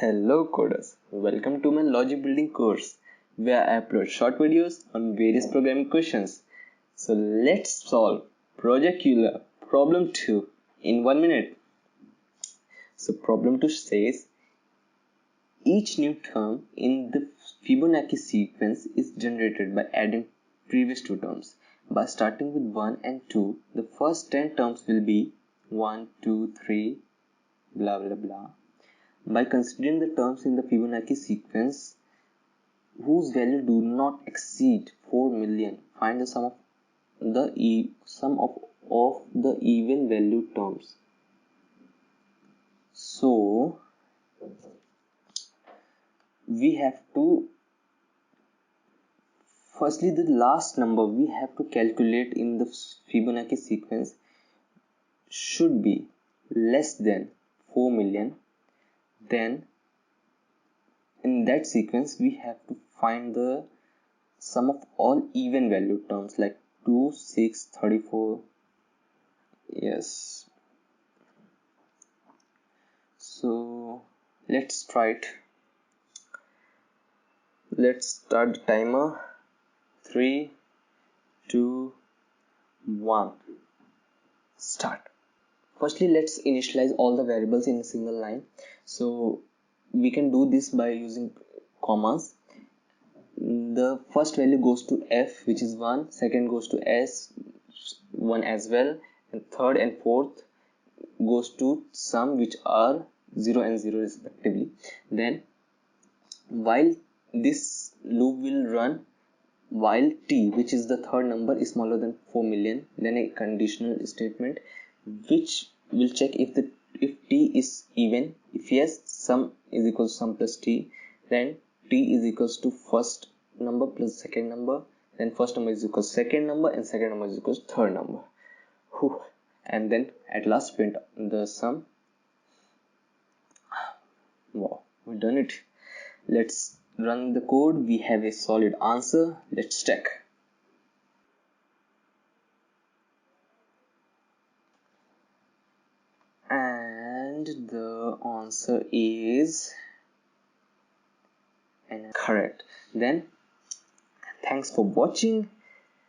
Hello coders, welcome to my logic building course where I upload short videos on various programming questions. So let's solve Project Euler Problem 2 in 1 minute. So problem 2 says each new term in the Fibonacci sequence is generated by adding previous two terms. By starting with 1 and 2, the first 10 terms will be 1, 2, 3, blah blah blah. By considering the terms in the Fibonacci sequence whose value do not exceed 4 million, find the sum of the even value terms. So we have to firstly the last number we have to calculate in the Fibonacci sequence should be less than 4 million. Then in that sequence we have to find the sum of all even value terms like 2, 6, 34. Yes. So let's try it. Let's start the timer. 3, 2, 1. Start. Firstly, let's initialize all the variables in a single line. So we can do this by using commas. The first value goes to f, which is 1, second goes to s, 1 as well, and third and fourth goes to sum, which are 0 and 0 respectively. Then while this loop will run while t, which is the third number, is smaller than 4 million, then a conditional statement which will check if t is even. If yes, sum is equals to sum plus t, then t is equals to first number plus second number, then first number is equals to second number and second number is equals to third number. And then at last print the sum. Wow, we've done it. Let's run the code. We have a solid answer. Let's check. And the answer is correct. Then thanks for watching.